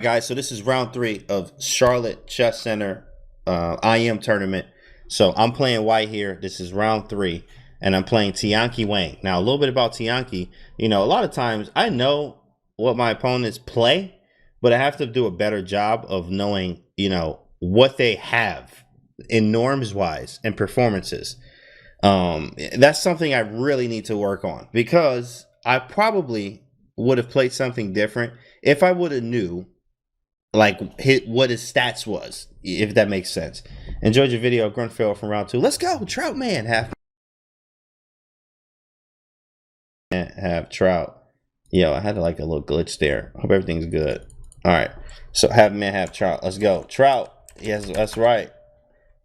guys, so this is round 3 of Charlotte Chess Center IM tournament. So I'm playing white here. This is round 3, and I'm playing Tianqi Wang. Now, a little bit about Tianqi. You know, a lot of times I know what my opponents play, but I have to do a better job of knowing, you know, what they have in norms wise and performances. That's something I really need to work on, because I probably would have played something different if I would have knew like what his stats was, if that makes sense. Enjoyed your video, Grunfeld from round 2. Let's go, Trout man, have Trout. Yo, I had like a little glitch there. Hope everything's good. All right, so have man, have Trout. Let's go, Trout. Yes, that's right.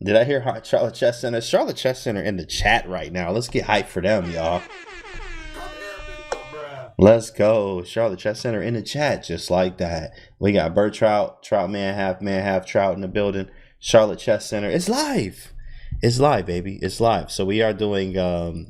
Did I hear Charlotte Chess Center? Charlotte Chess Center in the chat right now. Let's get hyped for them, y'all. Let's go. Charlotte Chess Center in the chat, just like that. We got Bird Trout, Trout man, half Trout in the building. Charlotte Chess Center. It's live. It's live, baby. It's live. So we are doing the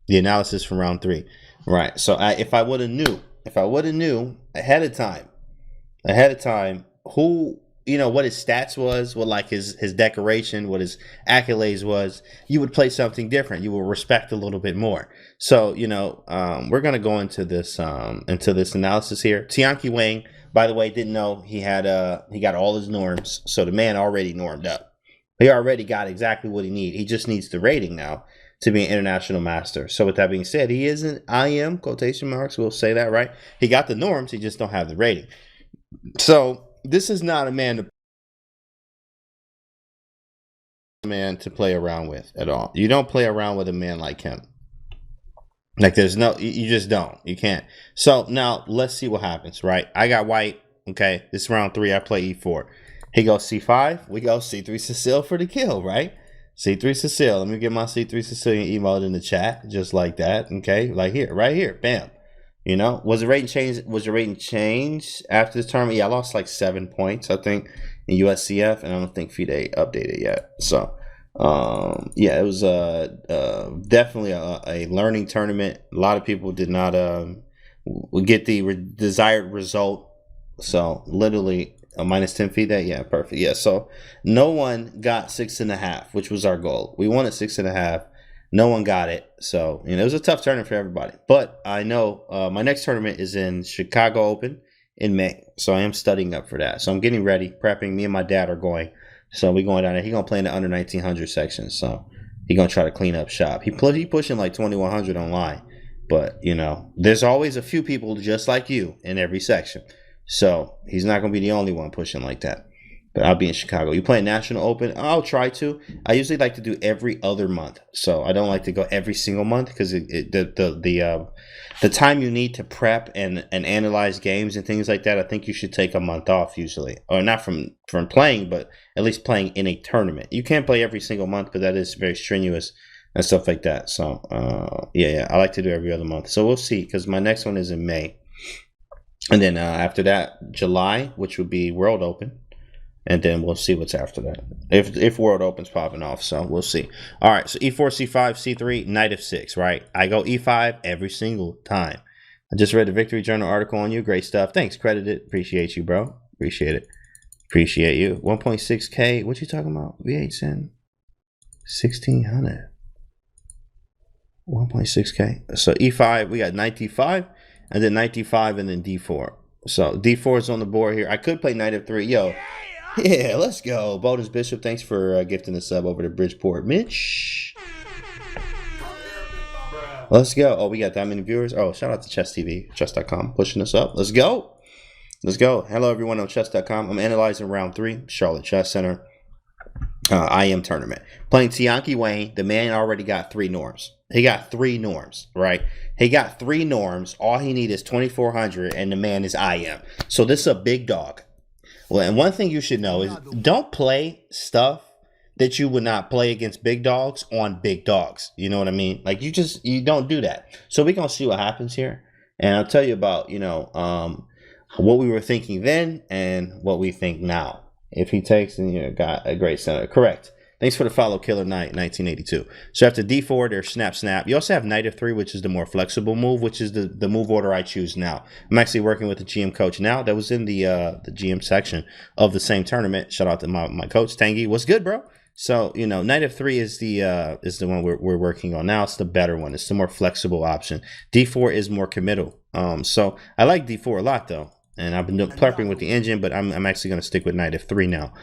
analysis from round 3. Right. So if I would have knew ahead of time, who, you know, what his stats was, what like his decoration, what his accolades was, you would play something different. You will respect a little bit more. So, you know, we're gonna go into this analysis here. Tianqi Wang, by the way, didn't know he got all his norms. So the man already normed up. He already got exactly what he needs. He just needs the rating now to be an international master. So with that being said, he is an IM, quotation marks, we'll say that, right? He got the norms, he just don't have the rating. So this is not a man to play around with at all. You don't play around with a man like him. Like there's no, you just don't. You can't. So now let's see what happens, right? I got white. Okay, this is round 3. I play e4. He goes c5. We go c3 Sicilian for the kill, right? c3 Sicilian. Let me get my c3 Sicilian emote in the chat, just like that. Okay, like here, right here, bam. You know, was the rating change? Was the rating changed after this tournament? Yeah, I lost like 7 points, I think, in USCF, and I don't think FIDE updated yet. So, yeah, it was definitely a learning tournament. A lot of people did not get the desired result. So, literally a -10 FIDE. Yeah, perfect. Yeah, so no one got 6.5, which was our goal. We wanted 6.5. No one got it. So, you know, it was a tough tournament for everybody. But I know my next tournament is in Chicago Open in May. So I am studying up for that. So I'm getting ready, prepping. Me and my dad are going. So we're going down there. He's going to play in the under 1900 section. So he's going to try to clean up shop. He pushing like 2100 online. But, you know, there's always a few people just like you in every section. So he's not going to be the only one pushing like that. But I'll be in Chicago. You play National Open? I'll try to. I usually like to do every other month. So I don't like to go every single month, because the time you need to prep and analyze games and things like that, I think you should take a month off usually. Or not from playing, but at least playing in a tournament. You can't play every single month, but that is very strenuous and stuff like that. So, yeah, I like to do every other month. So we'll see, because my next one is in May. And then after that, July, which would be World Open. And then we'll see what's after that. If World Open's popping off, so we'll see. All right, so e4, c5, c3, knight f6, right? I go e5 every single time. I just read the Victory Journal article on you. Great stuff. Thanks, credited. Appreciate you, bro. Appreciate it. Appreciate you. 1.6K. What you talking about? V8's in 1600. 1.6K. So e5, we got knight d5, and then knight d5, and then d4. So d4 is on the board here. I could play knight f3. Yo. Yeah, let's go. Bonus Bishop, thanks for gifting the sub over to Bridgeport. Mitch. Let's go. Oh, we got that many viewers. Oh, shout out to Chess TV, chess.com, pushing us up. Let's go. Let's go. Hello, everyone on chess.com. I'm analyzing round 3, Charlotte Chess Center IM tournament. Playing Tianqi Wang. The man already got 3 norms. He got 3 norms, right? He got 3 norms. All he needs is 2400, and the man is IM. So this is a big dog. Well, and one thing you should know is don't play stuff that you would not play against big dogs on big dogs. You know what I mean? Like you don't do that. So we're going to see what happens here. And I'll tell you about, you know, what we were thinking then and what we think now. If he takes, and you know, got a great center. Correct. Thanks for the follow, Killer Knight, 1982. So after d4, there's snap, snap. You also have knight f3, which is the more flexible move, which is the move order I choose now. I'm actually working with the GM coach now. That was in the GM section of the same tournament. Shout out to my coach, Tangy. What's good, bro? So, you know, knight f3 is the one we're working on now. It's the better one. It's the more flexible option. d4 is more committal. So I like d4 a lot, though. And I've been plurping with the engine, but I'm actually going to stick with knight f3 now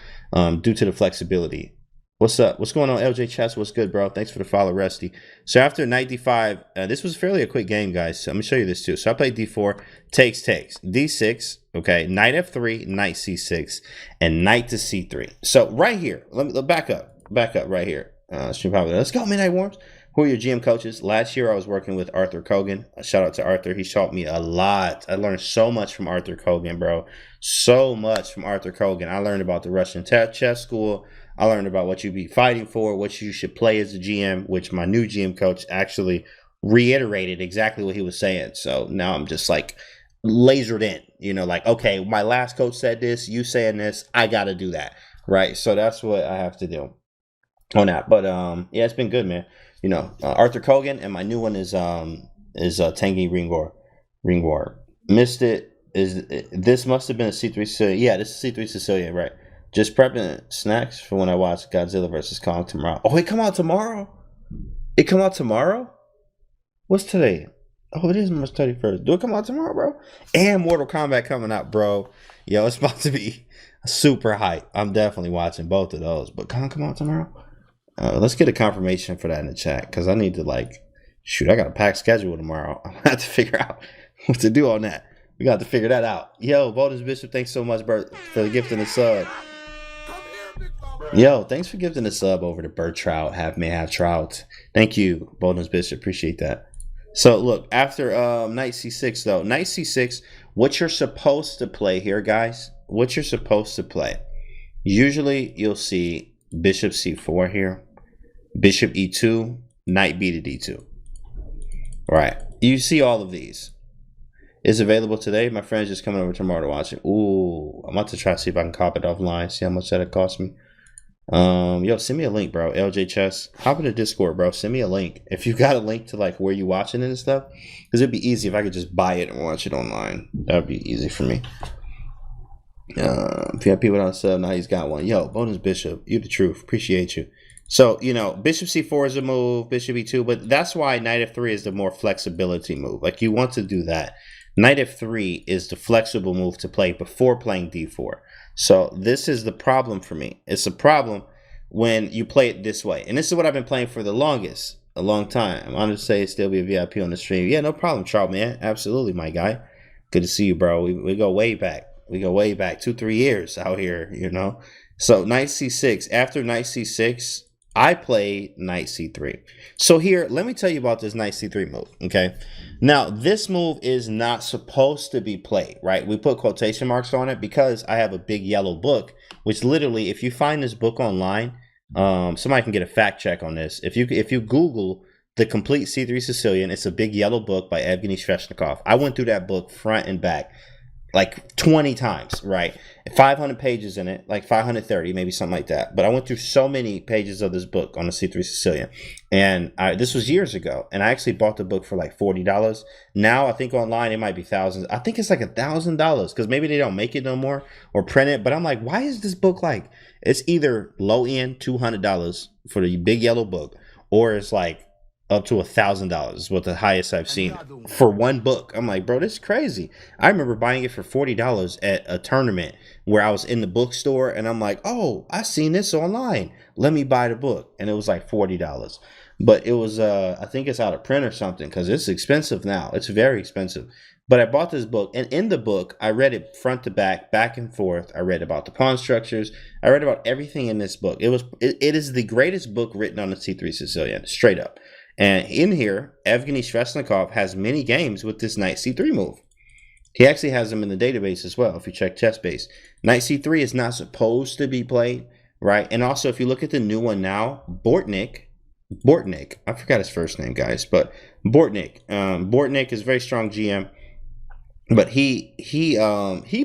due to the flexibility. What's up? What's going on, LJ Chess? What's good, bro? Thanks for the follow, Rusty. So after knight d5, this was fairly a quick game, guys. So I'm going to show you this too. So I played d4, takes, d6, okay, knight f3, knight c6, and knight to c3. So right here, let me back up right here. Let's go, Midnight Worms. Who are your GM coaches? Last year, I was working with Arthur Kogan. Shout out to Arthur. He taught me a lot. I learned so much from Arthur Kogan, bro. So much from Arthur Kogan. I learned about the Russian chess school. I learned about what you'd be fighting for, what you should play as a GM, which my new GM coach actually reiterated exactly what he was saying. So now I'm just like lasered in, you know, like, okay, my last coach said this, you saying this, I got to do that, right? So that's what I have to do on that. But yeah, it's been good, man. You know, Arthur Kogan, and my new one is Tangy Ringor. Missed it. This must have been a C3 Sicilian. Yeah, this is C3 Sicilian, right? Just prepping snacks for when I watch Godzilla vs. Kong tomorrow. Oh, it come out tomorrow? It come out tomorrow? What's today? Oh, it is March 31st. Do it come out tomorrow, bro? And Mortal Kombat coming out, bro. Yo, it's about to be super hype. I'm definitely watching both of those. But come out tomorrow? Let's get a confirmation for that in the chat, because I need to, like, shoot, I got a packed schedule tomorrow. I'm going to have to figure out what to do on that. We got to figure that out. Yo, Bonus Bishop, thanks so much, Bert, for the gift and the sub. Yo, thanks for gifting the sub over to Bird Trout, May have Trout. Thank you, Bonus Bishop. Appreciate that. So, look, after knight c6, though, knight c6, what you're supposed to play here, guys, what you're supposed to play, usually you'll see bishop c4 here, bishop e2, knight b to d2. Right. You see all of these. It's available today. My friend's just coming over tomorrow to watch it. Ooh, I'm about to try to see if I can cop it offline, see how much that'll cost me. Yo, send me a link, bro. LJ Chess, hop in the Discord, bro. Send me a link if you got a link to like where you watching it and stuff, because it'd be easy if I could just buy it and watch it online. That'd be easy for me. If you have people on sub, now he's got one. Yo, Bonus Bishop, you the truth. Appreciate you. So, you know, bishop c4 is a move, bishop e2, but that's why knight f3 is the more flexibility move. Like, you want to do that. Knight f3 is the flexible move to play before playing d4. So this is the problem for me. It's a problem when you play it this way. And this is what I've been playing for the longest, a long time. I'm honored to say still be a VIP on the stream. Yeah, no problem, Trout, man. Absolutely, my guy. Good to see you, bro. We go way back. We go way back 2-3 years out here, you know. So knight c6. After knight c6, I play knight c3. So here, let me tell you about this knight c3 move, okay? Now, this move is not supposed to be played, right? We put quotation marks on it because I have a big yellow book, which literally, if you find this book online, somebody can get a fact check on this. If you Google the complete C3 Sicilian, it's a big yellow book by Evgeny Sveshnikov. I went through that book front and back like 20 times, right? 500 pages in it, like 530, maybe something like that. But I went through so many pages of this book on the C3 Sicilian. And this was years ago. And I actually bought the book for like $40. Now I think online it might be thousands. I think it's like $1,000 because maybe they don't make it no more or print it. But I'm like, why is this book like, it's either low end $200 for the big yellow book, or it's like up to $1,000 is what the highest I've seen for one book. I'm like, bro, this is crazy. I remember buying it for $40 at a tournament where I was in the bookstore, and I'm like, oh, I seen this online. Let me buy the book. And it was like $40. But it was, I think it's out of print or something, because it's expensive now. It's very expensive. But I bought this book, and in the book, I read it front to back, back and forth. I read about the pawn structures. I read about everything in this book. It is the greatest book written on the C3 Sicilian, straight up. And in here, Evgeny Sveshnikov has many games with this knight c3 move. He actually has them in the database as well, if you check ChessBase. Knight c3 is not supposed to be played, right? And also, if you look at the new one now, Bortnik, I forgot his first name, guys, but Bortnik. Bortnik is a very strong GM, but he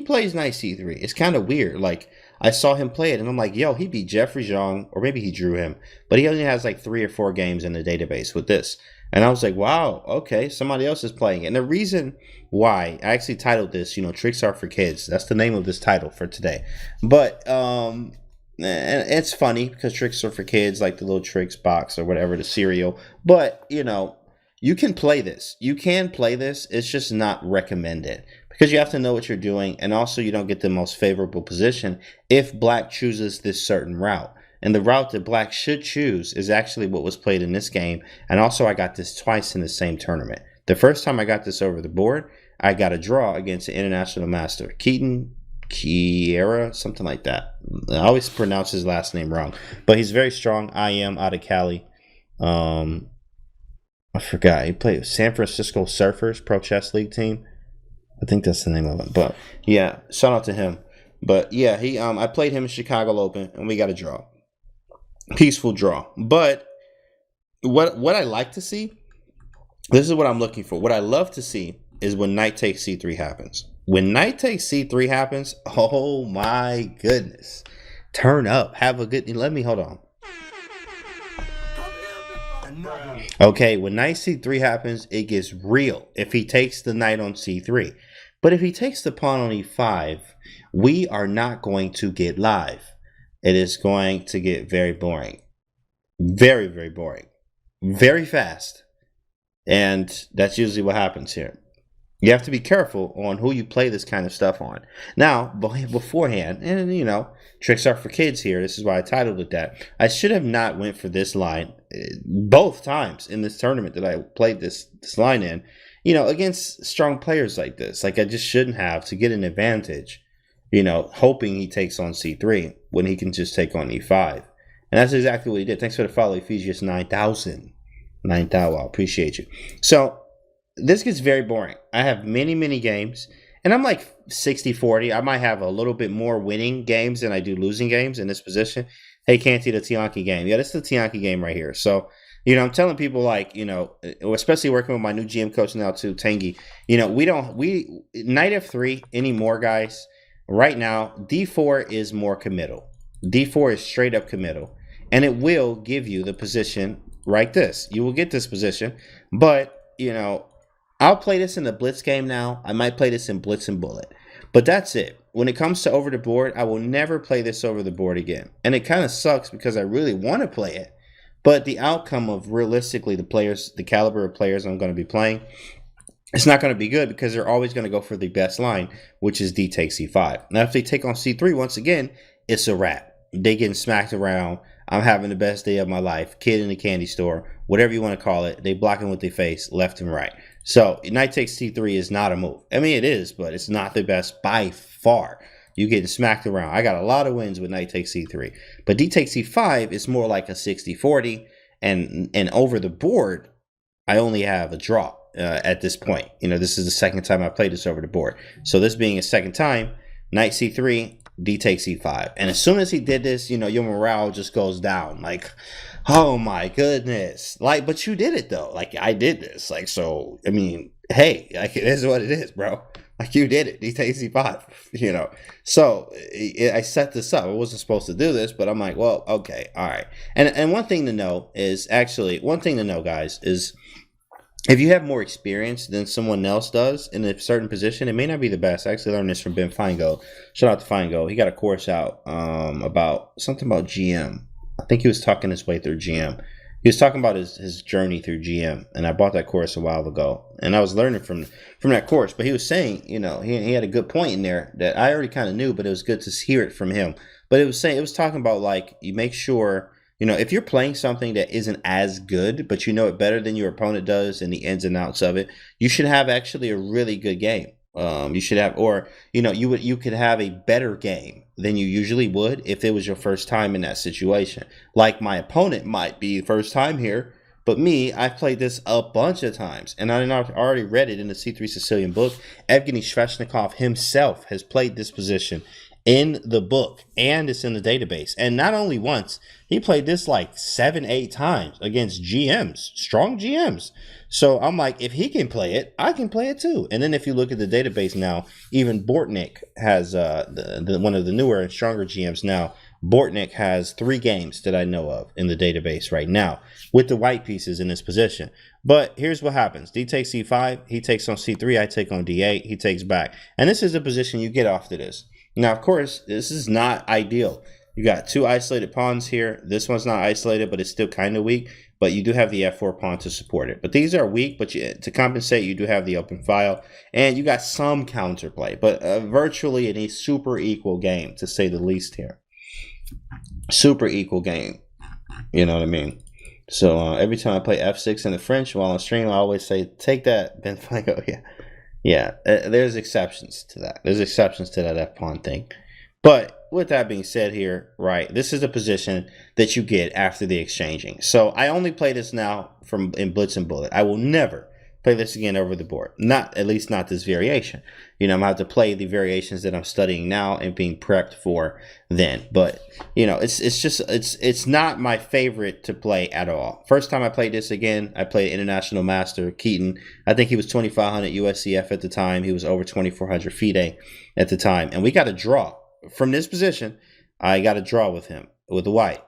plays knight c3. It's kind of weird. Like, I saw him play it, and I'm like, yo, he beat Jeffrey Zhang, or maybe he drew him, but he only has like 3 or 4 games in the database with this. And I was like, wow, okay, somebody else is playing it. And the reason why I actually titled this, Tricks Are for Kids. That's the name of this title for today. But and it's funny because tricks are for kids, like the little tricks box or whatever, the cereal. But you can play this. You can play this. It's just not recommended because you have to know what you're doing, and also you don't get the most favorable position if black chooses this certain route. And the route that black should choose is actually what was played in this game. And also I got this twice in the same tournament. The first time I got this over the board, I got a draw against the international master, Kiera, something like that. I always pronounce his last name wrong, but he's very strong. I am out of Cali. I forgot. He played San Francisco Surfers Pro Chess League team. I think that's the name of it. But yeah, shout out to him. But yeah, I played him in Chicago Open, and we got a draw. Peaceful draw. But what I like to see, this is what I'm looking for. What I love to see is when knight takes c3 happens. When knight takes c3 happens, oh my goodness. Turn up. Have a good... hold on. Okay, when knight c3 happens, it gets real if he takes the knight on c3. But if he takes the pawn on e5, we are not going to get live. It is going to get very boring. Very, very boring. Very fast. And that's usually what happens here. You have to be careful on who you play this kind of stuff on. Now, beforehand, and tricks are for kids here. This is why I titled it that. I should have not went for this line both times in this tournament that I played this line in, against strong players like this. Like I just shouldn't have to get an advantage, hoping he takes on c3 when he can just take on e5. And that's exactly what he did. Thanks for the follow, Ephesians 9,000. 9,000, I appreciate you. So this gets very boring. I have many, many games, and I'm like 60-40. I might have a little bit more winning games than I do losing games in this position. Hey, Canty, the Tianki game. Yeah, this is the Tianki game right here. So, I'm telling people especially working with my new GM coach now too, Tanguy, we knight f3 anymore, guys. Right now, d4 is more committal. d4 is straight up committal, and it will give you the position like this. You will get this position, but, I'll play this in the blitz game now. I might play this in blitz and bullet, but that's it. When it comes to over the board, I will never play this over the board again. And it kind of sucks because I really want to play it, but the outcome of realistically the caliber of players I'm going to be playing, it's not going to be good because they're always going to go for the best line, which is d takes c5. Now, if they take on c3 once again, it's a wrap. They getting smacked around. I'm having the best day of my life. Kid in the candy store, whatever you want to call it. They blocking with their face left and right. So knight takes c3 is not a move. I mean, it is, but it's not the best by far. You getting smacked around. I got a lot of wins with knight takes c3. But d takes c5 is more like a 60-40. And over the board, I only have a draw at this point. This is the second time I played this over the board. So this being a second time, knight c3, d takes c5. And as soon as he did this, your morale just goes down. Like, oh my goodness. But you did it though. Like, I did this. Like, so, I mean, hey, like, it is what it is, bro. Like, you did it. D takes c5, So, I set this up. I wasn't supposed to do this, but I'm like, well, okay, all right. And one thing to know, guys, is if you have more experience than someone else does in a certain position, it may not be the best. I actually learned this from Ben Feingold. Shout out to Feingold. He got a course out about GM. I think he was talking his way through GM. He was talking about his journey through GM, and I bought that course a while ago, and I was learning from that course. But he was saying, he had a good point in there that I already kind of knew, but it was good to hear it from him. But it was talking about, like, you make sure, if you're playing something that isn't as good, but you know it better than your opponent does and the ins and outs of it, you should have actually a really good game. You should have, or, you could have a better game than you usually would if it was your first time in that situation. Like my opponent might be first time here, but me, I've played this a bunch of times, and I already read it in the C3 Sicilian book. Evgeny Sveshnikov himself has played this position in the book and it's in the database. And not only once, he played this like 7-8 times against GMs, strong GMs. So I'm like, if he can play it, I can play it too. And then if you look at the database now, even Bortnick has one of the newer and stronger GMs now. Bortnick has 3 games that I know of in the database right now with the white pieces in his position. But here's what happens. D takes C5. He takes on C3. I take on D8. He takes back. And this is the position you get off to this. Now, of course, this is not ideal. You got 2 isolated pawns here. This one's not isolated, but it's still kind of weak. But you do have the F4 pawn to support it. But these are weak, but to compensate, you do have the open file. And you got some counterplay. But virtually in a super equal game, to say the least here. Super equal game. You know what I mean? So every time I play F6 in the French while on stream, I always say, take that. Then I go, yeah. Yeah, there's exceptions to that. There's exceptions to that F-pawn thing. But with that being said here, right, this is the position that you get after the exchanging. So I only play this now in Blitz and Bullet. I will never play this again over the board. At least not this variation. You know, I'm going to have to play the variations that I'm studying now and being prepped for then. But, you know, it's not my favorite to play at all. First time I played this again, I played International Master, Keaton. I think he was 2,500 USCF at the time. He was over 2,400 FIDE at the time. And we got a draw. From this position, I got a draw with him, with the white.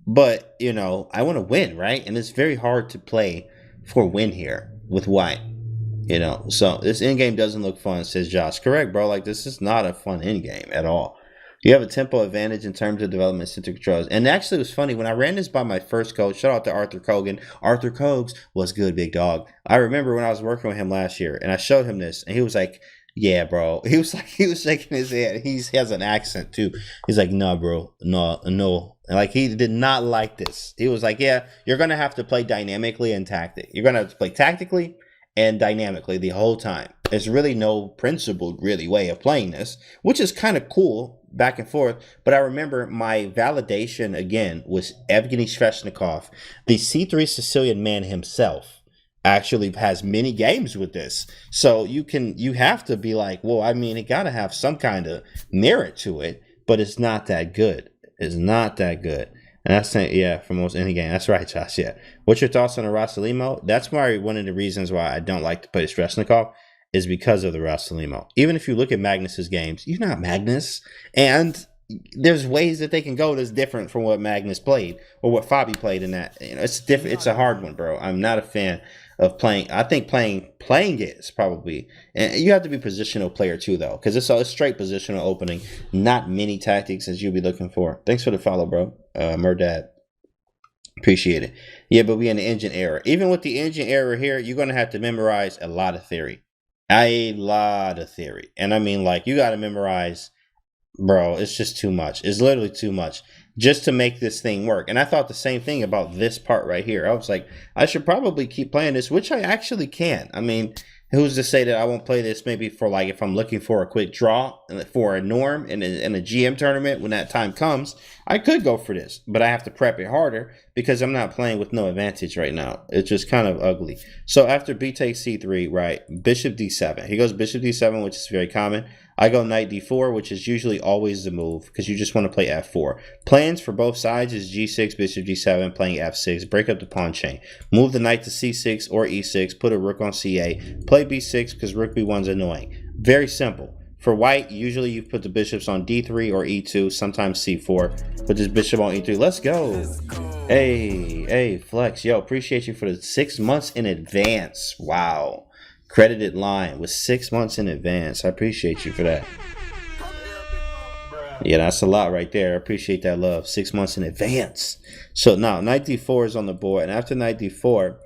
But, you know, I want to win, right? And it's very hard to play for a win here with white, you know. So this endgame doesn't look fun, says Josh. Correct, bro. Like, this is not a fun endgame at all. You have a tempo advantage in terms of development center controls. And actually, it was funny. When I ran this by my first coach, shout out to Arthur Kogan. Arthur Kogs was good, big dog. I remember when I was working with him last year, and I showed him this, and he was like, yeah, bro. He was shaking his head. He has an accent too. He's like, no, bro, no. And like, he did not like this. He was like, yeah, you're gonna have to play dynamically and tactic. You're gonna have to play tactically and dynamically the whole time. There's really no principled way of playing this, which is kind of cool back and forth. But I remember my validation again was Evgeny Sveshnikov, the C3 Sicilian man himself. Actually has many games with this, so you have to be like, well, I mean, it got to have some kind of merit to it, but it's not that good. It's not that good. And that's saying, yeah, for most any game. That's right, Josh. Yeah. What's your thoughts on the Rasalimo? That's one of the reasons why I don't like to play Streshnikov is because of the Rasalimo. Even if you look at Magnus's games, you're not Magnus, and there's ways that they can go that's different from what Magnus played or what Fabi played in that. You know, it's different. It's a hard one, bro. I'm not a fan of playing. I think playing it is probably, and you have to be a positional player too, though, because it's a straight positional opening, not many tactics as you'll be looking for. Thanks for the follow, bro. Murdad, appreciate it. Yeah, but we in the engine error. Even with the engine error here, you're gonna have to memorize a lot of theory, and I mean, like, you got to memorize, bro. It's just too much. It's literally too much just to make this thing work. And I thought the same thing about this part right here. I was like, I should probably keep playing this, which I actually can. I mean, who's to say that I won't play this maybe for, like, if I'm looking for a quick draw for a norm in a GM tournament when that time comes, I could go for this, but I have to prep it harder because I'm not playing with no advantage right now. It's just kind of ugly. So after B takes C3, right, bishop D7. He goes bishop D7, which is very common. I go knight D4, which is usually always the move because you just want to play F4. Plans for both sides is G6, bishop D7, playing F6, break up the pawn chain. Move the knight to C6 or E6, put a rook on C8, play B6 because rook B1 is annoying. Very simple. For white, usually you put the bishops on D3 or E2, sometimes C4. Put this bishop on E3. Let's go. Hey, Flex. Yo, appreciate you for the 6 months in advance. Wow. Credited line with 6 months in advance. I appreciate you for that. Yeah, that's a lot right there. I appreciate that love. 6 months in advance. So now knight D4 is on the board. And after knight D4,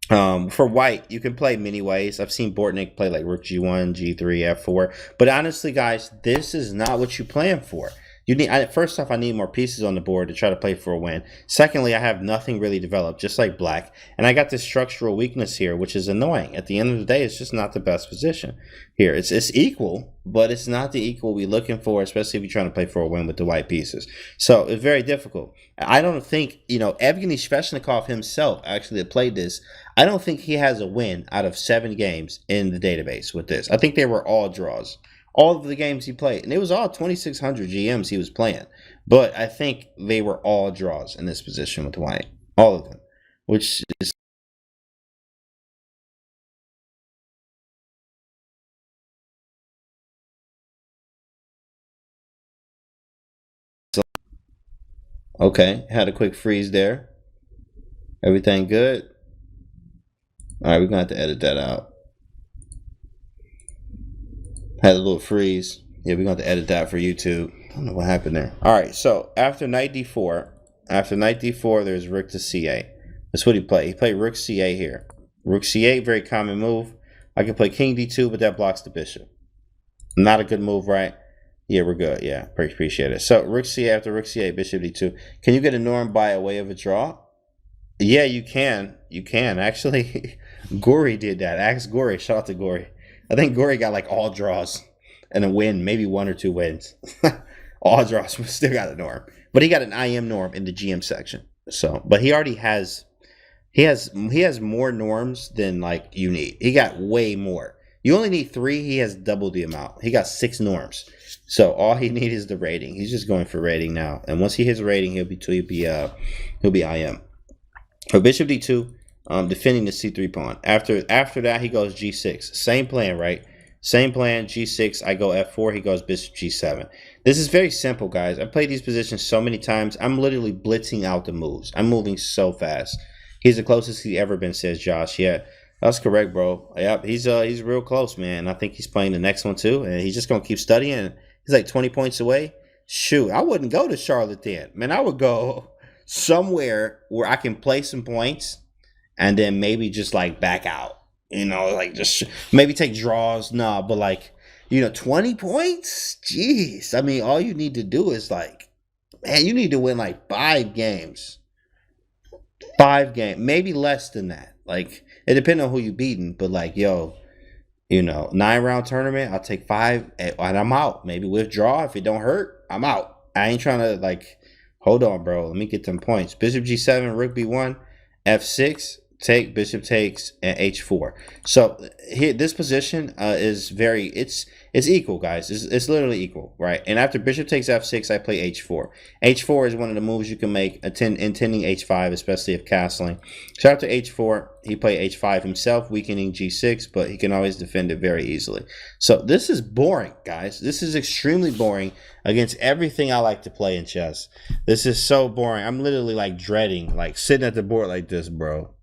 for white, you can play many ways. I've seen Bortnick play like rook G1, G3, F4. But honestly, guys, this is not what you're playing for. You need, first off, I need more pieces on the board to try to play for a win. Secondly, I have nothing really developed, just like black. And I got this structural weakness here, which is annoying. At the end of the day, it's just not the best position here. It's equal, but it's not the equal we're looking for, especially if you're trying to play for a win with the white pieces. So it's very difficult. I don't think, Evgeny Sveshnikov himself actually played this. I don't think he has a win out of 7 games in the database with this. I think they were all draws. all of the games he played, and it was all 2600 GMs he was playing. But I think they were all draws in this position with white, all of them, which is okay. Had a quick freeze there. Everything good? All right, we're gonna have to edit that out. Had a little freeze. Yeah, we're gonna have to edit that for YouTube. I don't know what happened there. All right, so after knight d4, there's rook to c8. That's what he played. He played rook c8 here. Rook c8, very common move. I can play king d2, but that blocks the bishop. Not a good move, right? Yeah, we're good. Yeah, appreciate it. So rook c8 after rook c8, bishop d2. Can you get a norm by a way of a draw? Yeah, you can. You can. Actually, Gory did that. Ask Gory. Shout out to Gory. I think Gory got like all draws and a win, maybe 1 or 2 wins. All draws, but still got a norm. But he got an IM norm in the GM section. So, but he already has, he has more norms than like you need. He got way more. You only need 3. He has double the amount. He got 6 norms. So all he needs is the rating. He's just going for rating now. And once he hits rating, he'll be IM. So bishop d2, defending the c3 pawn. After that, he goes g6. Same plan, right? Same plan, g6. I go f4. He goes bishop g7. This is very simple, guys. I've played these positions so many times. I'm literally blitzing out the moves. I'm moving so fast. He's the closest he's ever been, says Josh. Yeah, that's correct, bro. Yep, he's real close, man. I think he's playing the next one too, and he's just gonna keep studying. He's like 20 points away. Shoot, I wouldn't go to Charlotte then, man. I would go somewhere where I can play some points and then maybe just like back out, you know, like just maybe take draws. Nah, but like, you know, 20 points? Jeez. I mean, all you need to do is like, man, you need to win like 5 games. 5 games, maybe less than that. Like, it depends on who you beating, but like, yo, you know, 9-round tournament, I'll take 5 and I'm out. Maybe withdraw. If it don't hurt, I'm out. I ain't trying to like, hold on, bro. Let me get them points. Bishop g7, rook b1, f6, take, bishop takes, and h4. So here, this position is very, it's equal, guys. It's literally equal, right? And after bishop takes f6, I play h4. h4 is one of the moves you can make, intending h5, especially if castling. So after h4, he played h5 himself, weakening g6, but he can always defend it very easily. So this is boring, guys. This is extremely boring against everything I like to play in chess. This is so boring. I'm literally like dreading, like sitting at the board like this, bro.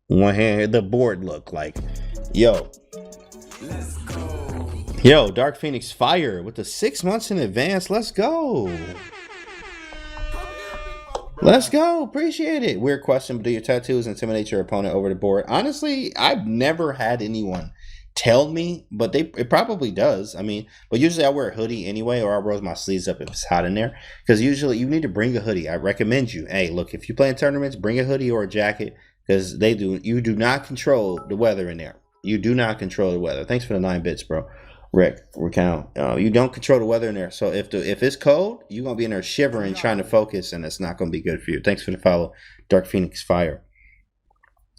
One hand, the board look like, yo. Let's go. Yo, Dark Phoenix Fire with the 6 months in advance. Let's go. Let's go. Appreciate it. Weird question, but do your tattoos intimidate your opponent over the board? Honestly, I've never had anyone tell me, but it probably does. I mean, but usually I wear a hoodie anyway, or I roll my sleeves up if it's hot in there. Because usually you need to bring a hoodie. I recommend you. Hey, look, if you play in tournaments, bring a hoodie or a jacket. Because you do not control the weather in there. You do not control the weather. Thanks for the 9 bits, bro. Rick, recount. You don't control the weather in there. So if it's cold, you're going to be in there shivering, trying to focus, and it's not going to be good for you. Thanks for the follow, Dark Phoenix Fire.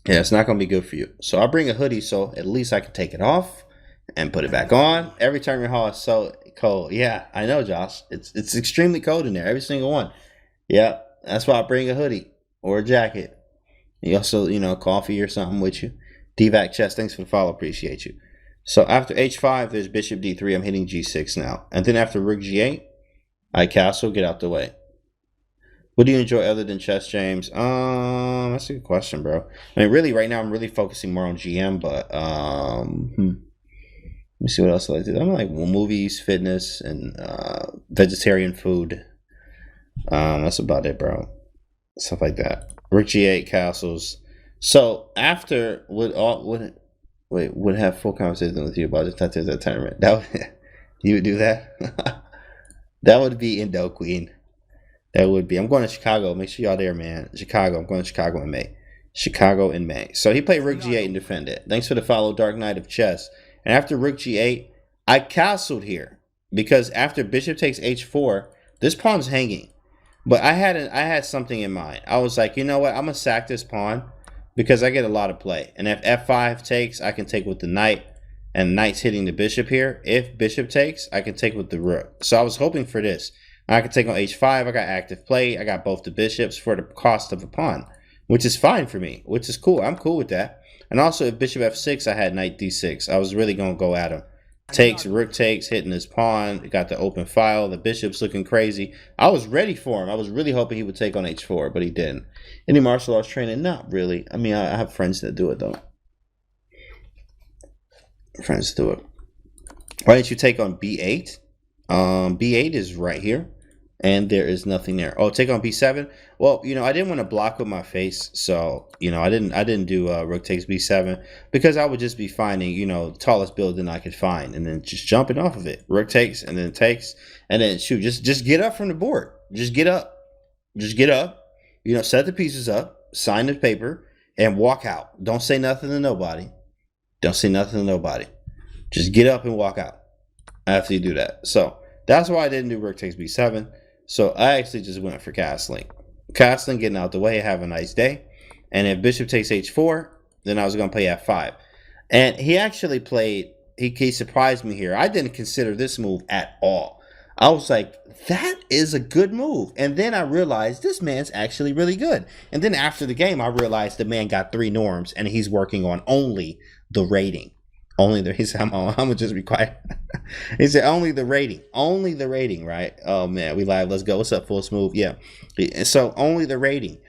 Yeah, it's not going to be good for you. So I'll bring a hoodie so at least I can take it off and put it back on. Every tournament hall is so cold. Yeah, I know, Josh. It's extremely cold in there. Every single one. Yeah, that's why I bring a hoodie or a jacket. You also, you know, coffee or something with you. DVAC Chess, thanks for the follow. Appreciate you. So after h5, there's bishop d3. I'm hitting g6 now. And then after rook g8, I castle, get out the way. What do you enjoy other than chess, James? That's a good question, bro. I mean, really, right now, I'm really focusing more on GM, but let me see what else I like to do. I'm like movies, fitness, and vegetarian food. That's about it, bro. Stuff like that. Rook g8 castles. So after would have full conversation with you about the tattoos at tournament. You would do that? That would be Indo Queen. That would be. I'm going to Chicago. Make sure y'all there, man. Chicago. I'm going to Chicago in May. Chicago in May. So he played rook g8 and defended. Thanks for the follow, Dark Knight of Chess. And after rook g8, I castled here because after bishop takes h4, this pawn's hanging. But I had something in mind. I was like, you know what? I'm gonna sack this pawn because I get a lot of play. And if f5 takes, I can take with the knight. and knight's hitting the bishop here. If bishop takes, I can take with the rook. So I was hoping for this. I could take on h5. I got active play. I got both the bishops for the cost of a pawn, which is fine for me, which is cool. I'm cool with that. And also, if bishop f6, I had knight d6. I was really going to go at him. Takes, rook takes, hitting his pawn. Got the open file. The bishop's looking crazy. I was ready for him. I was really hoping he would take on h4, but he didn't. Any martial arts training? Not really. I mean, I have friends that do it, though. Friends do it. Why didn't you take on b8? B8 is right here. And there is nothing there. Oh, take on b7. Well, you know, I didn't want to block with my face, so you know, I didn't do rook takes b7 because I would just be finding, you know, the tallest building I could find and then just jumping off of it. Rook takes and then takes and then shoot. Just get up from the board. Just get up. Just get up. You know, set the pieces up, sign the paper, and walk out. Don't say nothing to nobody. Don't say nothing to nobody. Just get up and walk out after you do that. So that's why I didn't do rook takes b7. So I actually just went for castling. Castling, getting out the way, have a nice day. And if bishop takes h4, then I was going to play f5. And he actually played, he surprised me here. I didn't consider this move at all. I was like, that is a good move. And then I realized this man's actually really good. And then after the game, I realized the man got 3 norms and he's working on only the rating. Only the, he said, I'm gonna just be quiet. He said, only the rating, right? Oh man, we live. Let's go. What's up, Full Smooth? Yeah. So only the rating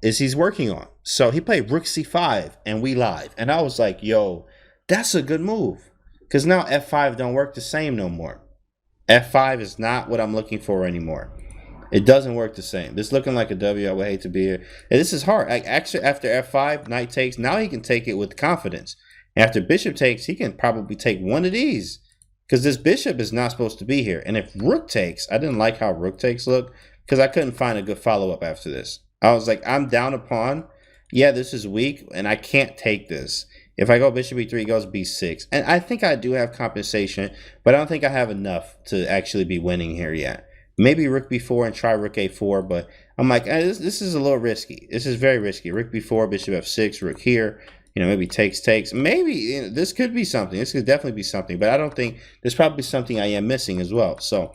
is he's working on. So he played rook c5 and we live. And I was like, yo, that's a good move. Because now f5 don't work the same no more. f5 is not what I'm looking for anymore. It doesn't work the same. This looking like a W. I would hate to be here. And this is hard. Like, actually, after f5, knight takes. Now he can take it with confidence. After bishop takes, he can probably take one of these because this bishop is not supposed to be here. And if rook takes, I didn't like how rook takes look because I couldn't find a good follow-up after this. I was like, I'm down a pawn. Yeah, this is weak, and I can't take this. If I go bishop e3, he goes b6. And I think I do have compensation, but I don't think I have enough to actually be winning here yet. Maybe rook b4 and try rook a4, but I'm like, this is a little risky. This is very risky. Rook b4, bishop f6, rook here. You know, maybe takes. Maybe, you know, this could be something. This could definitely be something. But I don't think there's probably something I am missing as well. So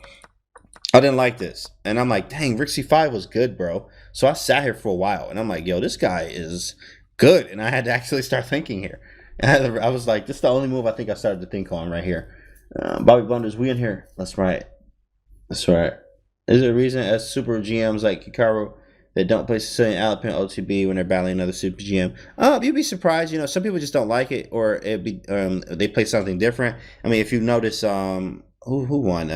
I didn't like this. And I'm like, dang, rook c5 was good, bro. So I sat here for a while. And I'm like, yo, this guy is good. And I had to actually start thinking here. And I was like, this is the only move I think I started to think on right here. Bobby Blunders, we in here. That's right. That's right. Is there a reason as super GMs like KYLO that don't play Sicilian Alapin OTB when they're battling another super GM? You'd be surprised. You know, some people just don't like it, or it be they play something different. I mean, if you notice, who won?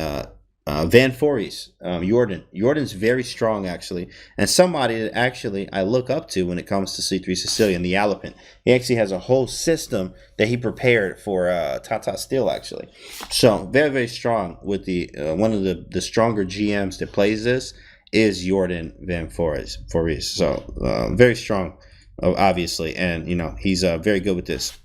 Van Fories, Jordan. Jordan's very strong actually, and somebody that actually I look up to when it comes to C3 Sicilian, the Alapin. He actually has a whole system that he prepared for Tata Steel actually. So very, very strong with the one of the stronger GMs that plays this is Jordan Van Fories. So very strong, obviously, and you know he's very good with this.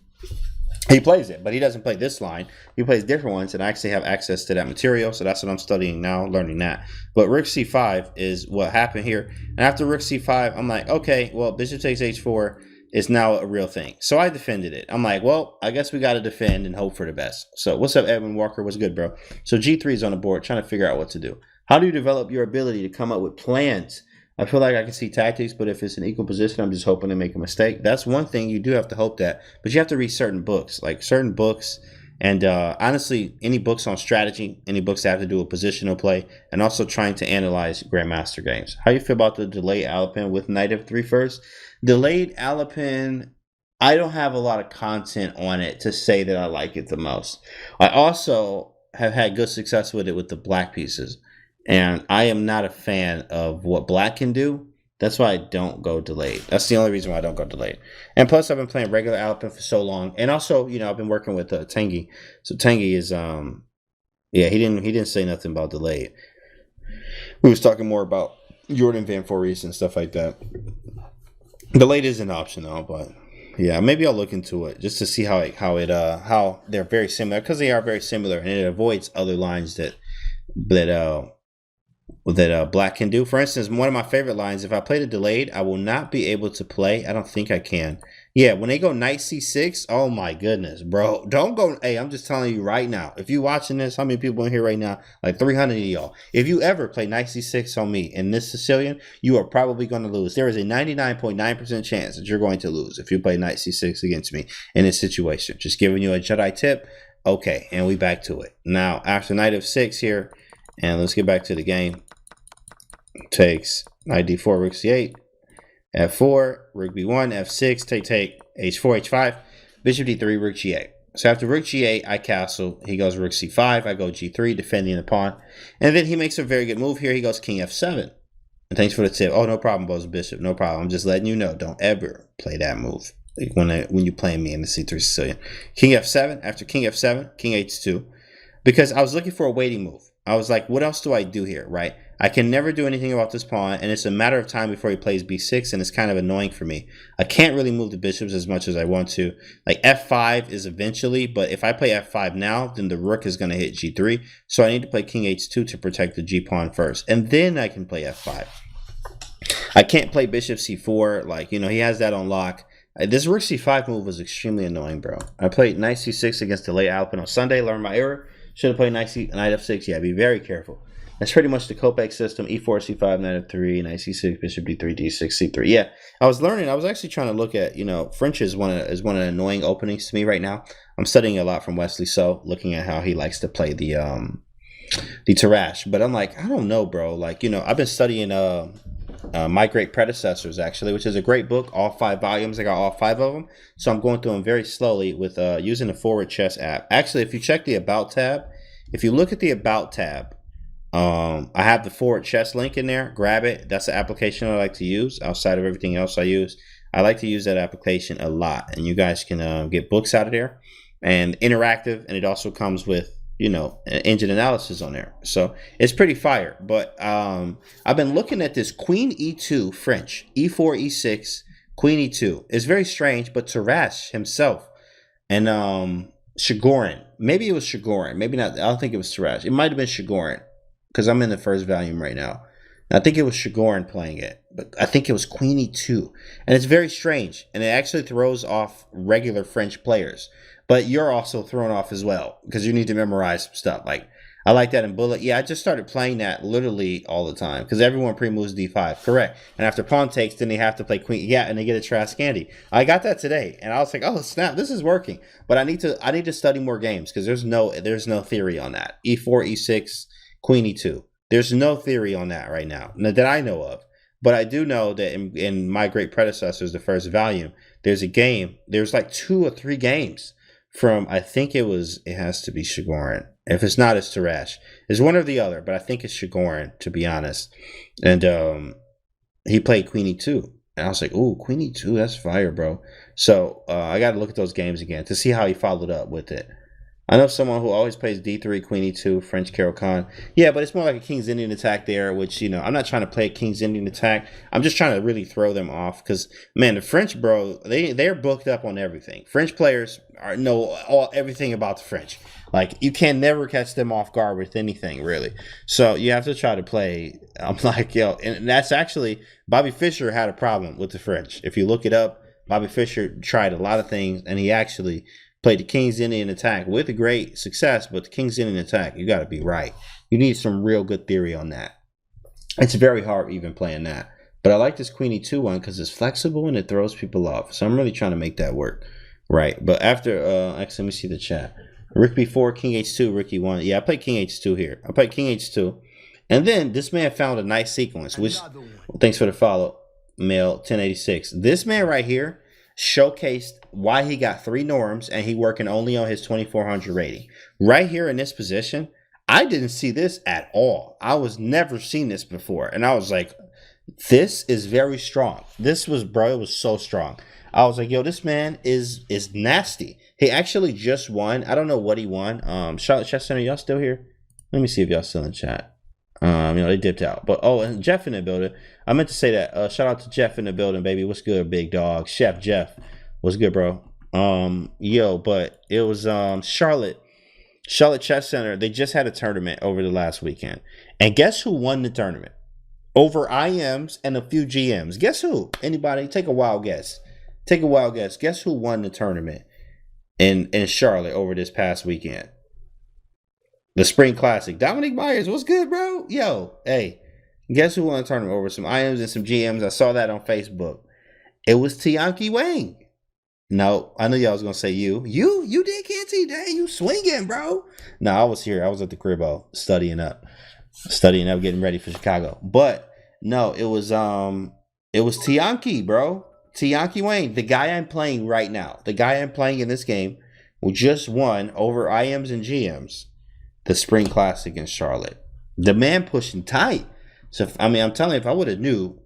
He plays it, but he doesn't play this line. He plays different ones, and I actually have access to that material, so that's what I'm studying now, learning that. But rook c5 is what happened here. And after rook c5, I'm like, okay, well, bishop takes h4 is now a real thing. So I defended it. I'm like, well, I guess we got to defend and hope for the best. So what's up, Edwin Walker? What's good, bro? So g3 is on the board, trying to figure out what to do. How do you develop your ability to come up with plans? I feel like I can see tactics, but if it's an equal position, I'm just hoping to make a mistake. That's one thing. You do have to hope that. But you have to read certain books, and honestly, any books on strategy, any books that have to do with positional play, and also trying to analyze Grandmaster games. How you feel about the delayed Alapin with knight f3 first? Delayed Alapin, I don't have a lot of content on it to say that I like it the most. I also have had good success with it with the black pieces. And I am not a fan of what black can do. That's why I don't go delayed. That's the only reason why I don't go delayed. And plus, I've been playing regular Alapin for so long. And also, you know, I've been working with Tanguy. So Tanguy is, yeah, he didn't say nothing about delayed. We was talking more about Jordan Van Fories and stuff like that. Delayed is an option though, but yeah, maybe I'll look into it just to see how they're very similar, because they are very similar, and it avoids other lines that that black can do. For instance, one of my favorite lines, if I play the delayed, I will not be able to play. I don't think I can. Yeah, when they go knight c6, oh my goodness, bro. Don't go. Hey, I'm just telling you right now. If you watching this, how many people in here right now? Like 300 of y'all. If you ever play knight c6 on me in this Sicilian, you are probably going to lose. There is a 99.9% chance that you're going to lose if you play knight c6 against me in this situation. Just giving you a Jedi tip. Okay, and we back to it. Now, after knight f6 here, and let's get back to the game. Takes knight d4, rook c8, f4, rook b1, f6, take, h4, h5, bishop d3, rook g8. So after rook g8, I castle. He goes rook c5, I go g3, defending the pawn. And then he makes a very good move here. He goes king f7. And thanks for the tip. Oh, no problem, Bo's Bishop. No problem. I'm just letting you know. Don't ever play that move when you're playing me in the c3 Sicilian. King f7. After king f7, king h2. Because I was looking for a waiting move. I was like, what else do I do here, right? I can never do anything about this pawn, and it's a matter of time before he plays b6, and it's kind of annoying for me. I can't really move the bishops as much as I want to. Like f5 is eventually, but if I play f5 now, then the rook is going to hit g3, so I need to play king h2 to protect the g-pawn first, and then I can play f5. I can't play bishop c4, like, you know, he has that on lock. This rook c5 move was extremely annoying, bro. I played knight c6 against the late Alapin on Sunday, learned my error. Should have played knight f6. Yeah, be very careful. That's pretty much the Kopek system. E4, C5, knight f3, knight c6, bishop d3, d6, c3. Yeah, I was learning. I was actually trying to look at, you know, French is one of the annoying openings to me right now. I'm studying a lot from Wesley So, looking at how he likes to play the Tarrasch. But I'm like, I don't know, bro. Like, you know, I've been studying My Great Predecessors, actually, which is a great book, all 5 volumes. I got all 5 of them. So I'm going through them very slowly with using the Forward Chess app. Actually, if you check the About tab, if you look at the About tab, I have the Forward Chess link in there. Grab it. That's the application I like to use outside of everything else I use. I like to use that application a lot. And you guys can get books out of there and interactive. And it also comes with, you know, engine analysis on there. So it's pretty fire. But I've been looking at this Queen E2 French, E4, E6, Queen E2. It's very strange, but Tarrasch himself and Chigorin, maybe it was Chigorin, maybe not. I don't think it was Tarrasch. It might have been Chigorin because I'm in the first volume right now. And I think it was Chigorin playing it, but I think it was Queen E2. And it's very strange, and it actually throws off regular French players. But you're also thrown off as well because you need to memorize some stuff. Like, I like that in Bullet. Yeah, I just started playing that literally all the time because everyone pre-moves d5. Correct. And after pawn takes, then they have to play queen. Yeah, and they get a trash Canty. I got that today, and I was like, oh snap, this is working. But I need to study more games because there's no theory on that. E4, E6, Queen E2. There's no theory on that right now that I know of. But I do know that in My Great Predecessors, the first volume, there's a game. There's like 2 or 3 games from, I think it has to be Chigorin. If it's not, it's Tarrasch. It's one or the other, but I think it's Chigorin, to be honest. And he played Queen E2. And I was like, ooh, Queen E2, that's fire, bro. So I got to look at those games again to see how he followed up with it. I know someone who always plays D3, Queen E2, French Carol Khan. Yeah, but it's more like a King's Indian attack there, which, you know, I'm not trying to play a King's Indian attack. I'm just trying to really throw them off because, man, the French, bro, they're booked up on everything. French players know everything about the French. Like, you can never catch them off guard with anything, really. So you have to try to play. I'm like, yo, and that's actually, Bobby Fischer had a problem with the French. If you look it up, Bobby Fischer tried a lot of things, and he actually played the King's Indian attack with a great success, but the King's Indian attack, you got to be right. You need some real good theory on that. It's very hard even playing that. But I like this Queen E2 one because it's flexible and it throws people off. So I'm really trying to make that work. Right. But after, actually, let me see the chat. Rook B4, King H2, Rook E1. Yeah, I played King H2 here. I played King H2. And then this man found a nice sequence, which, well, thanks for the follow, Male 1086. This man right here showcased why he got 3 norms and he working only on his 2400 rating. Right here in this position, I didn't see this at all. I was never seen this before. And I was like, this is very strong. This was, bro, it was so strong. I was like, yo, this man is nasty. He actually just won. I don't know what he won. Charlotte Chess Center, y'all still here? Let me see if y'all still in the chat. You know, they dipped out. But, oh, and Jeff in the building. I meant to say that. Shout out to Jeff in the building, baby. What's good, big dog? Chef Jeff. What's good, bro? Yo, but it was Charlotte Charlotte Chess Center, they just had a tournament over the last weekend. And guess who won the tournament? Over IMs and a few GMs. Guess who? Anybody? Take a wild guess. Take a wild guess. Guess who won the tournament in Charlotte over this past weekend? The Spring Classic. Dominic Myers, what's good, bro? Yo, hey, guess who won the tournament over some IMs and some GMs? I saw that on Facebook. It was Tianqi Wang. No, I knew y'all was going to say you. You did, Canty. Dang, you swinging, bro. No, I was here. I was at the cribbo studying up, getting ready for Chicago. But no, it was Tianqi, bro. Tianqi Wang, the guy I'm playing right now. The guy I'm playing in this game who just won over IMs and GMs the Spring Classic in Charlotte. The man pushing tight. So, I mean, I'm telling you, if I would have knew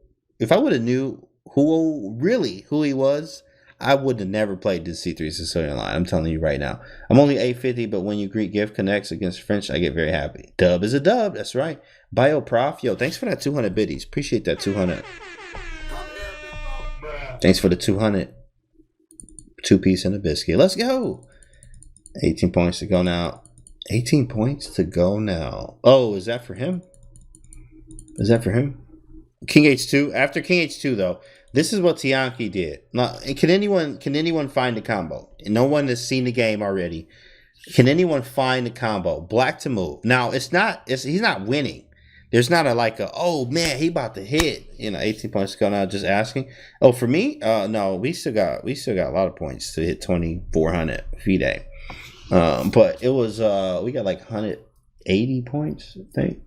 who he was, I would have never played this C3 Sicilian line. I'm telling you right now. I'm only 850, but when you Greek gift connects against French, I get very happy. Dub is a dub. That's right. Bio Prof. Yo, thanks for that 200 biddies. Appreciate that 200. Thanks for the 200. 2-piece and a biscuit. Let's go. 18 points to go now. 18 points to go now. Oh, is that for him? Is that for him? King H2. After King H2, though, this is what Tianqi did. Now, can anyone find the combo? No one has seen the game already. Can anyone find the combo? Black to move. Now, he's not winning. There's not oh man, he about to hit. 18 points to go now. Just asking. Oh, for me, no, we still got a lot of points to hit 2,400 FIDE. But it was we got like 180 points, I think.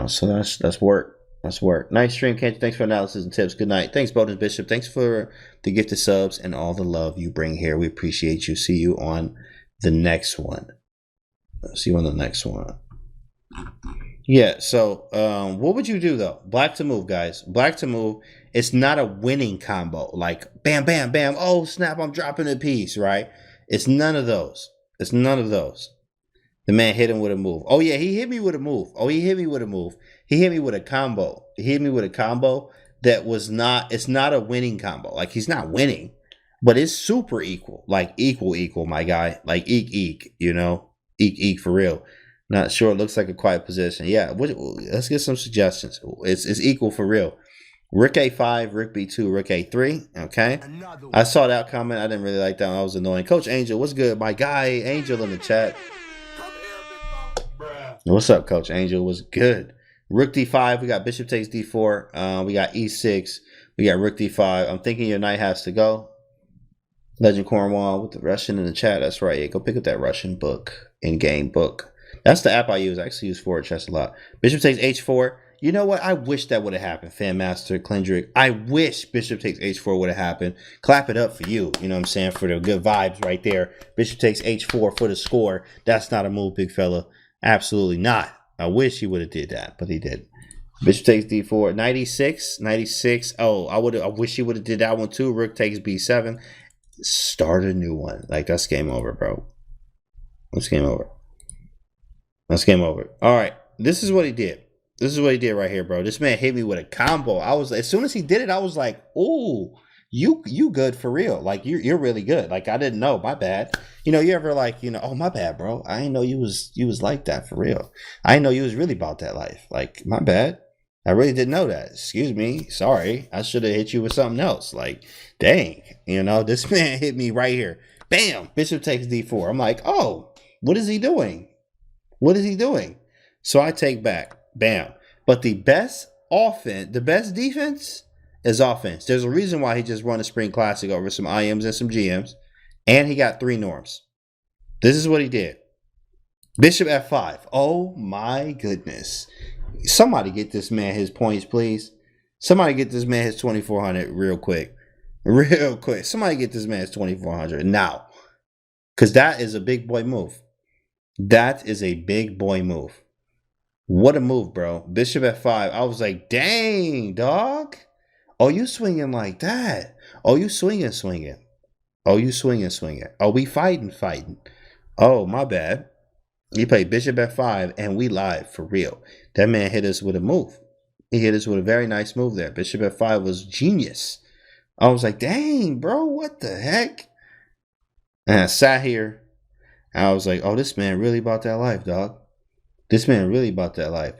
So that's work. That's work. Nice stream, Canty. Thanks for analysis and tips. Good night. Thanks, Bowden Bishop. Thanks for the gifted subs and all the love you bring here. We appreciate you. See you on the next one. See you on the next one. Yeah, so what would you do, though? Black to move, guys. Black to move. It's not a winning combo. Like, bam, bam, bam. Oh, snap, I'm dropping a piece, right? It's none of those. It's none of those. The man hit him with a move. Oh, yeah, he hit me with a move. He hit me with a combo. He hit me with a combo that was not, it's not a winning combo. Like, he's not winning, but it's super equal. Like, equal, my guy. Like, eek, eek for real. Not sure. It looks like a quiet position. Yeah, let's get some suggestions. It's equal for real. Rook A5, Rook B2, Rook A3. Okay. I saw that comment. I didn't really like that one. I was annoying. Coach Angel, what's good? My guy, Angel in the chat. What's up, Coach Angel? What's good? Rook D5. We got Bishop takes D4. We got E6. We got Rook D5. I'm thinking your knight has to go. Legend Cornwall with the Russian in the chat. That's right. Yeah, go pick up that Russian book, in-game book. That's the app I use. I actually use Forward Chess a lot. Bishop takes H4. You know what? I wish that would have happened, Fan Master Klendrick. I wish Bishop takes H4 would have happened. Clap it up for you. You know what I'm saying? For the good vibes right there. Bishop takes H4 for the score. That's not a move, big fella. Absolutely not. I wish he would have did that, but he did. Bishop takes D4. 96. Oh, I wish he would have did that one too. Rook takes B7. Start a new one. Like, that's game over, bro. That's game over. That's game over. All right. This is what he did. This is what he did right here, bro. This man hit me with a combo. As soon as he did it, I was like, "Ooh, you good for real? Like you're really good." Like I didn't know. My bad. You ever oh my bad, bro. I didn't know you was like that for real. I didn't know you was really about that life. Like my bad. I really didn't know that. Excuse me. Sorry. I should have hit you with something else. Like, dang. This man hit me right here. Bam. Bishop takes D4. I'm like, oh, what is he doing? What is he doing? So I take back. Bam. But the best defense is offense. There's a reason why he just won a Spring Classic over some IMs and some GMs. And he got 3 norms. This is what he did. Bishop F5. Oh my goodness. Somebody get this man his points, please. Somebody get this man his 2,400 real quick. Real quick. Somebody get this man his 2,400 now. Because that is a big boy move. That is a big boy move. What a move, bro. Bishop F5. I was like, dang, dog. Oh, you swinging like that. Oh, you swinging. Oh, you swinging. Oh, we fighting. Oh, my bad. He played Bishop F5, and we live for real. That man hit us with a move. He hit us with a very nice move there. Bishop F5 was genius. I was like, dang, bro, what the heck? And I sat here. And I was like, oh, this man really about that life, dog. This man really about that life.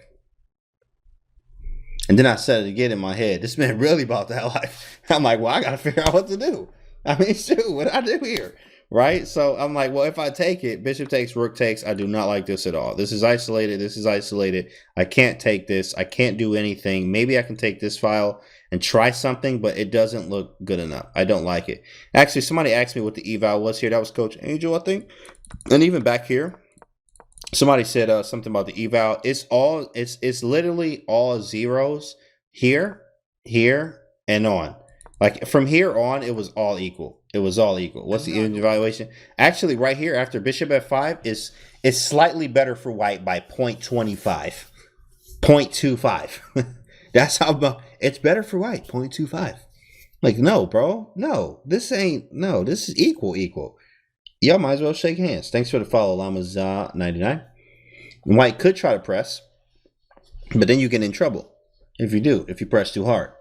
And then I said it again in my head. This man really about that life. I'm like, well, I got to figure out what to do. I mean, shoot, what do I do here? Right? So I'm like, well, if I take it, bishop takes, rook takes, I do not like this at all. This is isolated. This is isolated. I can't take this. I can't do anything. Maybe I can take this file and try something, but it doesn't look good enough. I don't like it. Actually, somebody asked me what the eval was here. That was Coach Angel, I think. And even back here, somebody said something about the eval. It's literally all zeros here, here, and on. Like from here on, it was all equal. It was all equal. What's the evaluation? Actually, right here after bishop f5 is slightly better for white by 0.25, 0.25. That's how it's better for white, 0.25. Like, no, bro, no, this is equal. Y'all might as well shake hands. Thanks for the follow, Llamaza99. White could try to press, but then you get in trouble if you press too hard.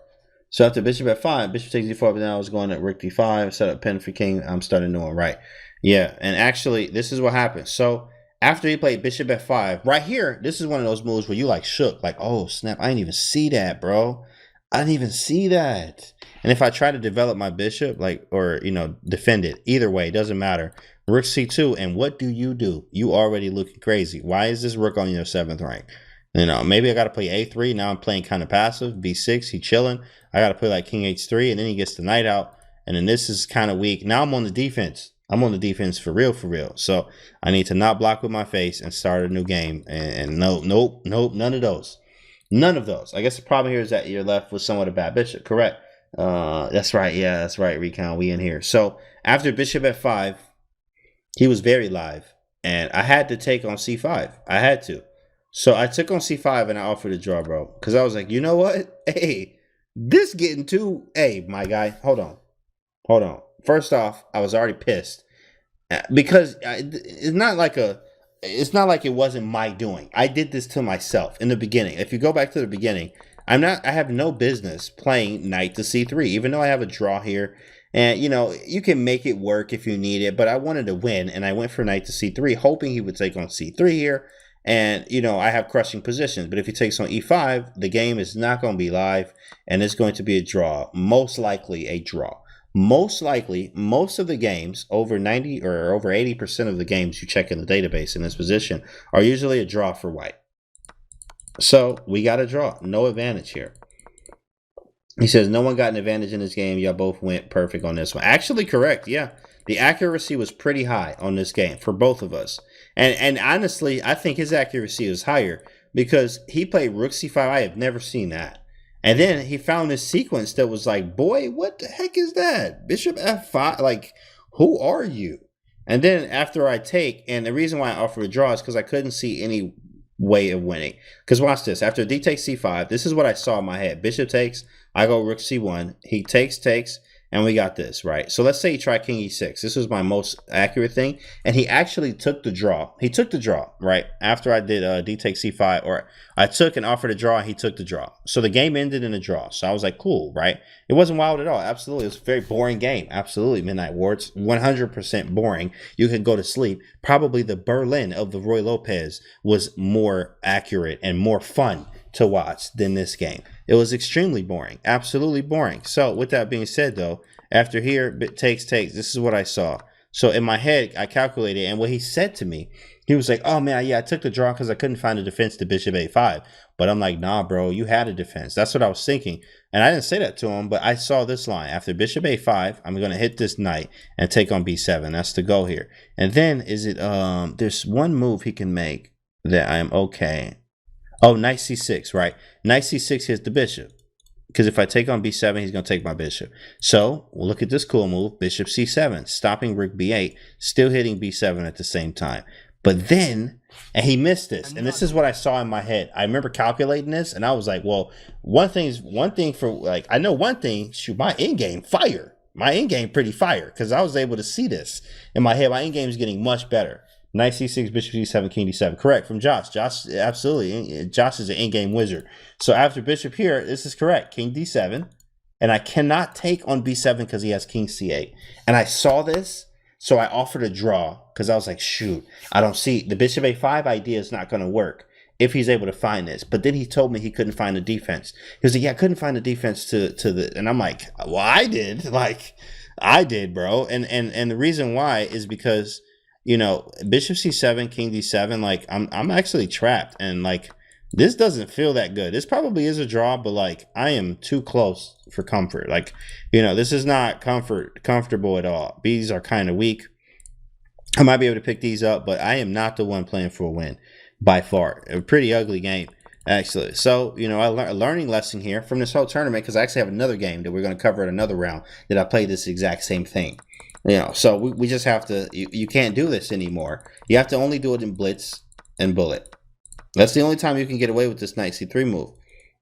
So after bishop f5, bishop takes d4, but then I was going at rook d5, set up pen for king. I'm starting to know, right? Yeah, and actually, this is what happened. So after he played bishop f5, right here, this is one of those moves where you like shook, like, oh snap, I didn't even see that, bro. I didn't even see that. And if I try to develop my bishop, like, or defend it, either way, it doesn't matter. Rook c2, and what do? You already looking crazy. Why is this rook on your 7th rank? Maybe I got to play a3. Now I'm playing kind of passive. b6, he chilling. I got to play like king h3, and then he gets the knight out. And then this is kind of weak. Now I'm on the defense. I'm on the defense for real. So I need to not block with my face and start a new game. And nope, none of those. None of those. I guess the problem here is that you're left with somewhat a bad bishop. Correct. That's right. Yeah, that's right, Recount. We in here. So after bishop f5, he was very live. And I had to take on c5. I had to. So I took on c5 and I offered a draw, bro. Because I was like, you know what? Hey, this getting too... Hey, my guy, hold on. First off, I was already pissed. Because it's not like it wasn't my doing. I did this to myself in the beginning. If you go back to the beginning, I have no business playing knight to c3, even though I have a draw here. And, you can make it work if you need it. But I wanted to win, and I went for knight to c3, hoping he would take on c3 here. And, I have crushing positions. But if he takes on e5, the game is not going to be live. And it's going to be a draw. Most likely a draw. Most likely, most of the games, over 90 or over 80% of the games you check in the database in this position are usually a draw for white. So we got a draw. No advantage here. He says, no one got an advantage in this game. Y'all both went perfect on this one. Actually, correct. Yeah. The accuracy was pretty high on this game for both of us. And honestly, I think his accuracy is higher because he played rook c5. I have never seen that. And then he found this sequence that was like, boy, what the heck is that? Bishop f5. Like, who are you? And then after I take, and the reason why I offered a draw is because I couldn't see any way of winning. Because watch this. After d takes c5, this is what I saw in my head. Bishop takes, I go rook c1. He takes, and we got this, right? So let's say he tried king e6. This was my most accurate thing. And he actually took the draw. He took the draw, right? After I did d takes c5, or I took and offered a draw, and he took the draw. So the game ended in a draw. So I was like, cool, right? It wasn't wild at all. Absolutely. It was a very boring game. Absolutely. Midnight Wards, 100% boring. You can go to sleep. Probably the Berlin of the Roy Lopez was more accurate and more fun to watch than this game. It was extremely boring, absolutely boring. So with that being said, though, after here, takes, this is what I saw. So in my head, I calculated, and what he said to me, he was like, oh man, yeah, I took the draw because I couldn't find a defense to bishop a5. But I'm like, nah, bro, you had a defense. That's what I was thinking. And I didn't say that to him, but I saw this line. After bishop a5, I'm going to hit this knight and take on b7. That's the goal here. And then there's one move he can make that I'm okay. Oh, knight c6, right? Knight c6 hits the bishop. Because if I take on b7, he's going to take my bishop. So, we'll look at this cool move. Bishop c7, stopping rook b8, still hitting b7 at the same time. But then, and he missed this. And this is what I saw in my head. I remember calculating this, and I was like, well, one thing for, like, I know one thing, shoot, my endgame, fire. My endgame pretty fire. Because I was able to see this in my head. My endgame is getting much better. Knight c6, bishop c7, king d7. Correct, from Josh. Josh, absolutely. Josh is an in-game wizard. So after bishop here, this is correct. King d7. And I cannot take on b7 because he has king c8. And I saw this. So I offered a draw because I was like, shoot, I don't see the bishop a5 idea is not going to work if he's able to find this. But then he told me he couldn't find a defense. He was like, yeah, I couldn't find a defense to the, and I'm like, well, I did. Like, I did, bro. And the reason why is because, you know, bishop c7, king d7, like I'm actually trapped, and like this doesn't feel that good. This probably is a draw, but like I am too close for comfort. Like, you know, this is not comfortable at all. These are kind of weak. I might be able to pick these up, but I am not the one playing for a win by far. A pretty ugly game, actually. So, you know, a learning lesson here from this whole tournament, because I actually have another game that we're going to cover in another round that I played this exact same thing. You know, so we just have to, you can't do this anymore. You have to only do it in blitz and bullet. That's the only time you can get away with this knight c3 move.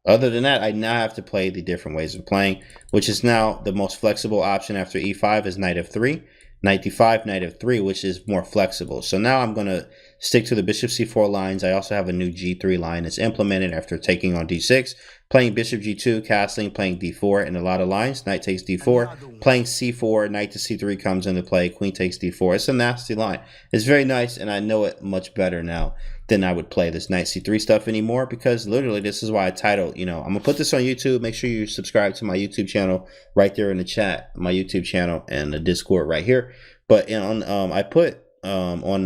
Other than that, I now have to play the different ways of playing, which is now the most flexible option after e5 is knight f3, knight d5, knight f3, which is more flexible. So now I'm going to stick to the bishop c4 lines. I also have a new g3 line that's implemented after taking on d6, playing bishop g2, castling, playing d4 in a lot of lines. Knight takes d4, playing c4, knight to c3 comes into play, queen takes d4. It's a nasty line. It's very nice, and I know it much better now than I would play this knight c3 stuff anymore, because literally this is why I titled, you know, I'm going to put this on YouTube. Make sure you subscribe to my YouTube channel right there in the chat, my YouTube channel, and the Discord right here. But on I put on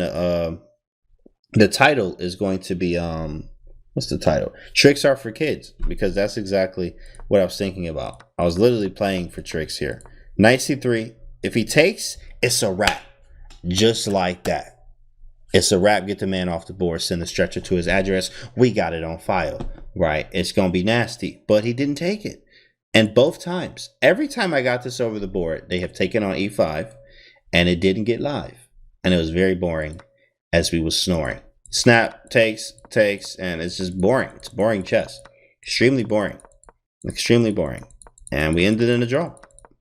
the title is going to be what's the title? Tricks are for kids, because that's exactly what I was thinking about. I was literally playing for tricks here. Knight c3. If he takes, it's a wrap. Just like that. It's a wrap. Get the man off the board. Send the stretcher to his address. We got it on file. Right? It's going to be nasty. But he didn't take it. And both times, every time I got this over the board, they have taken on e5, and it didn't get live. And it was very boring as we was snoring. Snap, takes, and it's just boring. It's boring chess. Extremely boring. Extremely boring. And we ended in a draw.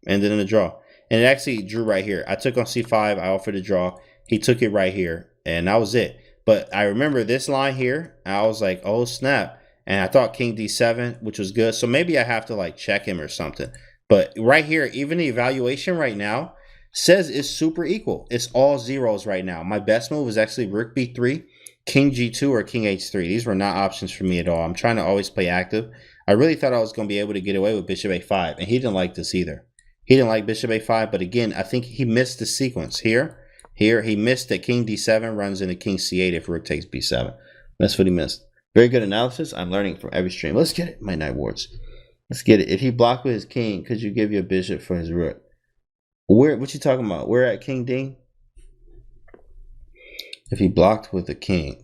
And it actually drew right here. I took on c5. I offered a draw. He took it right here. And that was it. But I remember this line here. I was like, oh, snap. And I thought king d7, which was good. So maybe I have to like check him or something. But right here, even the evaluation right now says it's super equal. It's all zeros right now. My best move was actually rook b3, king g2, or king h3. These were not options for me at all. I'm trying to always play active. I really thought I was going to be able to get away with bishop a5. And he didn't like this either. He didn't like bishop a5. But again, I think he missed the sequence here. Here, he missed that king d7 runs into king c8 if rook takes b7. That's what he missed. Very good analysis. I'm learning from every stream. Let's get it, my Night Wards. Let's get it. If he blocked with his king, could you give your bishop for his rook? What you talking about? We're at king d? If he blocked with the king.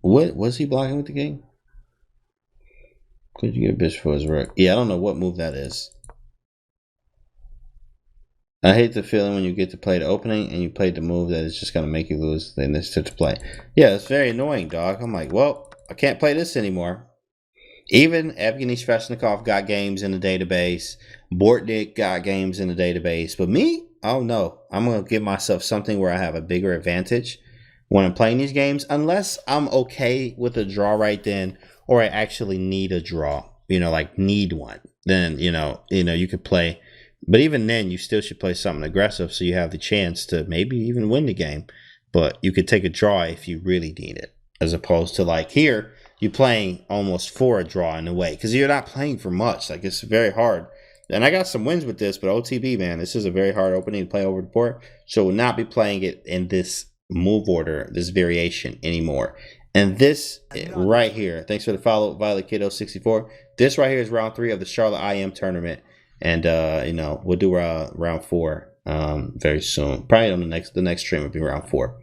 What was he blocking with the king? Could you get a bishop for his rook? Yeah, I don't know what move that is. I hate the feeling when you get to play the opening and you play the move that is just going to make you lose the initiative to play. Yeah, it's very annoying, dog. I'm like, well, I can't play this anymore. Even Evgeny Sveshnikov got games in the database. Bortnik got games in the database. But me? Oh, no. I'm going to give myself something where I have a bigger advantage when I'm playing these games. Unless I'm okay with a draw right then, or I actually need a draw. You know, like need one. Then, you know, you could play. But even then, you still should play something aggressive so you have the chance to maybe even win the game. But you could take a draw if you really need it. As opposed to like here, you're playing almost for a draw in a way. Because you're not playing for much. Like it's very hard. And I got some wins with this, but OTB, man, this is a very hard opening to play over the board. So we'll not be playing it in this move order, this variation anymore. And this right here, thanks for the follow, Violet Kiddo 64. This right here is round 3 of the Charlotte IM tournament. And you know, we'll do round 4 very soon. Probably on the next stream will be round 4.